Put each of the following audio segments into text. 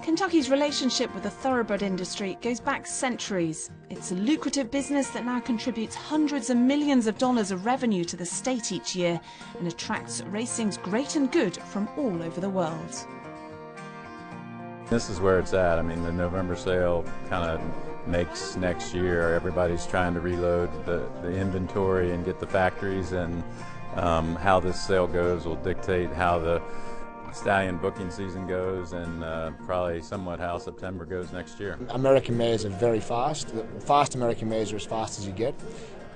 Kentucky's relationship with the thoroughbred industry goes back centuries. It's a lucrative business that now contributes hundreds of millions of dollars of revenue to the state each year and attracts racing's great and good from all over the world. This is where it's at. I mean, the November sale kind of makes next year. Everybody's trying to reload the inventory and get the factories, and how this sale goes will dictate how the stallion booking season goes, and probably somewhat how September goes next year. American mares are very fast. Fast American mares are as fast as you get.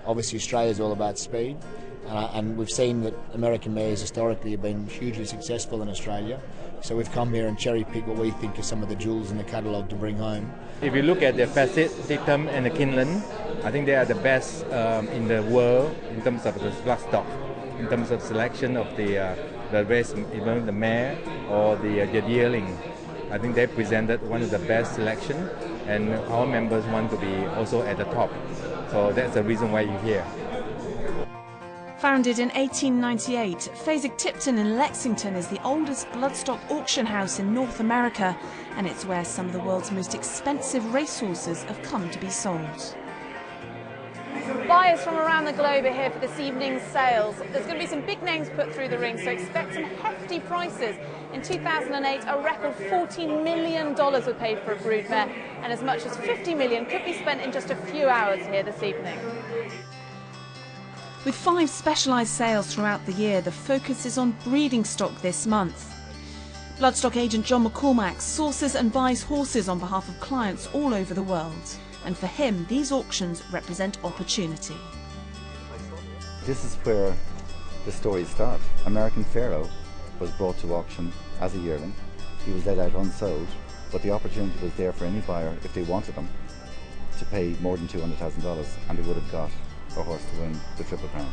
Obviously Australia is all about speed, and we've seen that American mares historically have been hugely successful in Australia. So we've come here and cherry-picked what we think are some of the jewels in the catalogue to bring home. If you look at the Facet, Titum and the Kinlan, I think they are the best in the world in terms of the bloodstock, in terms of selection of the race, even the mare or the yearling. I think they presented one of the best selection, and our members want to be also at the top. So that's the reason why you're here. Founded in 1898, Fasig-Tipton in Lexington is the oldest bloodstock auction house in North America, and it's where some of the world's most expensive racehorses have come to be sold. Buyers from around the globe are here for this evening's sales. There's going to be some big names put through the ring, so expect some hefty prices. In 2008, a record $14 million were paid for a broodmare, and as much as $50 million could be spent in just a few hours here this evening. With 5 specialised sales throughout the year, the focus is on breeding stock this month. Bloodstock agent John McCormack sources and buys horses on behalf of clients all over the world. And for him, these auctions represent opportunity. This is where the stories start. American Pharaoh was brought to auction as a yearling. He was let out unsold, but the opportunity was there for any buyer, if they wanted them, to pay more than $200,000, and they would have got a horse to win the Triple Crown.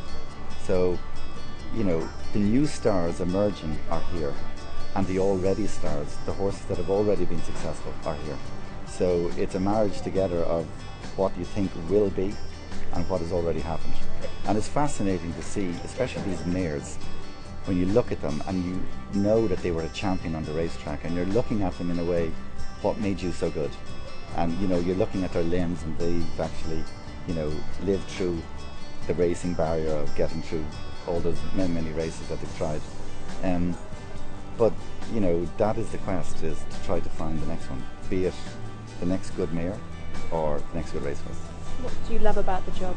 So, you know, the new stars emerging are here, and the already stars, the horses that have already been successful, are here. So it's a marriage together of what you think will be and what has already happened. And it's fascinating to see, especially these mares, when you look at them and you know that they were a champion on the racetrack, and you're looking at them in a way, what made you so good? And you know, you're looking at their limbs, and they've actually, you know, lived through the racing barrier of getting through all those many races that they've tried. But you know, that is the quest, is to try to find the next one, be it the next good mare or the next good racehorse. What do you love about the job?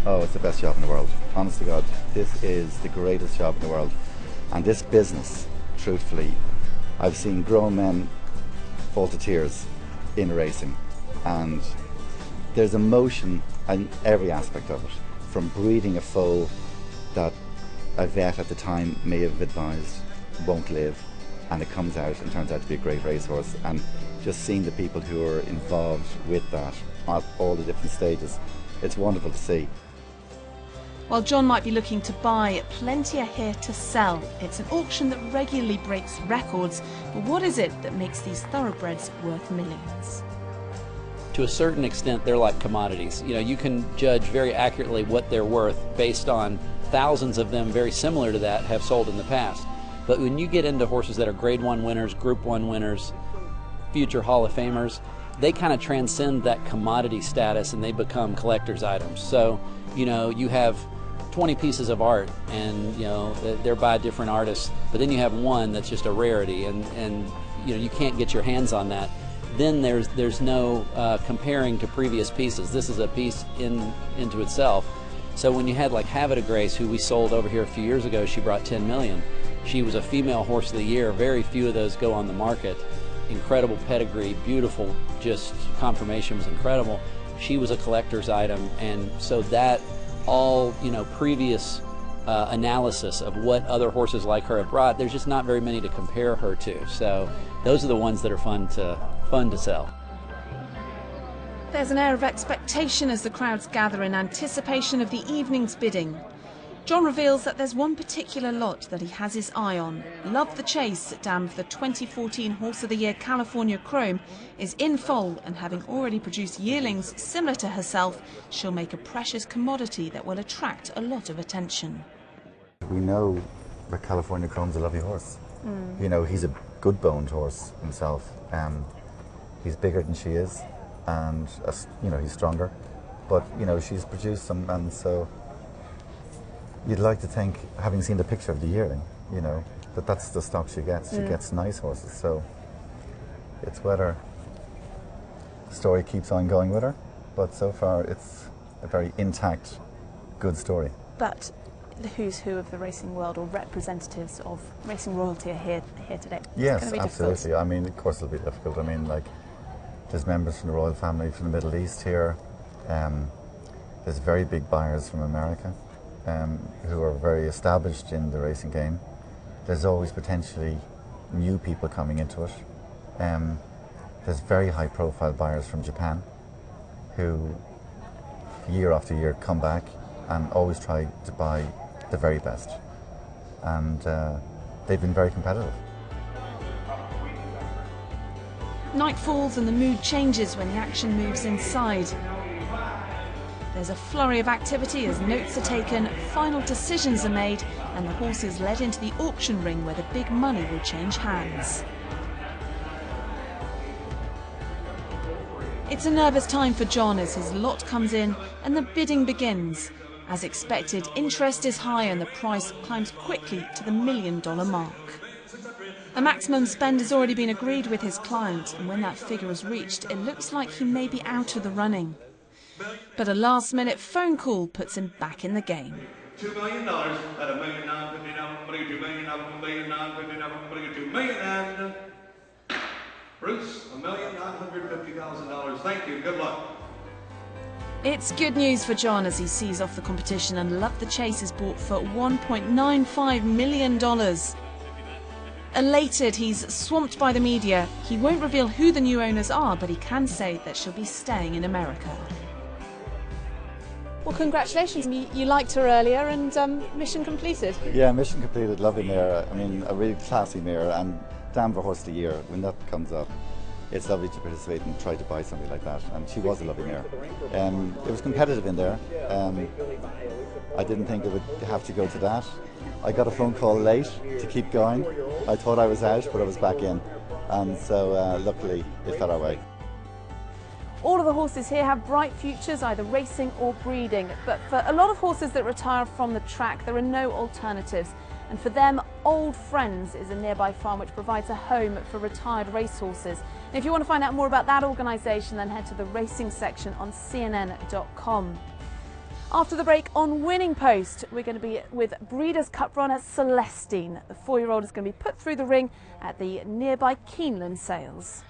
Oh, it's the best job in the world. Honest to God, this is the greatest job in the world. And this business, truthfully, I've seen grown men fall to tears in racing, and there's emotion in every aspect of it, from breeding a foal that a vet at the time may have advised won't live, and it comes out and turns out to be a great racehorse, and just seeing the people who are involved with that at all the different stages, it's wonderful to see. While John might be looking to buy, plenty are here to sell. It's an auction that regularly breaks records, but what is it that makes these thoroughbreds worth millions? To a certain extent, they're like commodities. You know, you can judge very accurately what they're worth based on thousands of them very similar to that have sold in the past. But when you get into horses that are Grade 1 winners, Group 1 winners, future Hall of Famers, they kind of transcend that commodity status and they become collector's items. So, you know, you have 20 pieces of art, and you know, they're by different artists, but then you have one that's just a rarity, and you know, you can't get your hands on that. Then there's no comparing to previous pieces. This is a piece into itself. So when you had like Havita Grace, who we sold over here a few years ago, she brought 10 million. She was a female horse of the year. Very few of those go on the market. Incredible pedigree, beautiful, just conformation was incredible. She was a collector's item, and so that all, you know, previous analysis of what other horses like her have brought, there's just not very many to compare her to. So those are the ones that are fun to sell. There's an air of expectation as the crowds gather in anticipation of the evening's bidding. John reveals that there's one particular lot that he has his eye on. Love the Chase, dam for the 2014 Horse of the Year California Chrome, is in foal, and having already produced yearlings similar to herself, she'll make a precious commodity that will attract a lot of attention. We know that California Chrome's a lovely horse. You know, he's a good-boned horse himself. He's bigger than she is, and you know, he's stronger. But you know, she's produced some, and so you'd like to think, having seen the picture of the yearling, you know, that that's the stock she gets. She gets nice horses, so it's whether the story keeps on going with her. But so far, it's a very intact, good story. But the who's who of the racing world, or representatives of racing royalty, are here today. Yes, it's be absolutely. difficult. I mean, of course it'll be difficult. I mean, like, there's members from the royal family from the Middle East here. There's very big buyers from America who are very established in the racing game. There's always potentially new people coming into it. There's very high profile buyers from Japan who year after year come back and always try to buy the very best. And they've been very competitive. Night falls and the mood changes when the action moves inside. There's a flurry of activity as notes are taken, final decisions are made, and the horses led into the auction ring where the big money will change hands. It's a nervous time for John as his lot comes in and the bidding begins. As expected, interest is high and the price climbs quickly to the $1 million mark. A maximum spend has already been agreed with his client, and when that figure is reached, it looks like he may be out of the running. But a last-minute phone call puts him back in the game. $2 million at $1,959,000, $2 million and Bruce, $1,950,000. Thank you. Good luck. It's good news for John as he sees off the competition, and Love the Chase is bought for $1.95 million. Elated, he's swamped by the media. He won't reveal who the new owners are, but he can say that she'll be staying in America. Well, congratulations. You liked her earlier, and mission completed. Yeah, mission completed. Lovely mare. I mean, a really classy mare, and Danver Horse of the Year. When that comes up, it's lovely to participate and try to buy something like that. And she was a lovely mare. It was competitive in there. I didn't think it would have to go to that. I got a phone call late to keep going. I thought I was out, but I was back in. And so luckily it fell our way. All of the horses here have bright futures, either racing or breeding. But for a lot of horses that retire from the track, there are no alternatives. And for them, Old Friends is a nearby farm which provides a home for retired racehorses. And if you want to find out more about that organisation, then head to the racing section on CNN.com. After the break on Winning Post, we're going to be with Breeders' Cup runner Celestine. The 4-year-old is going to be put through the ring at the nearby Keeneland Sales.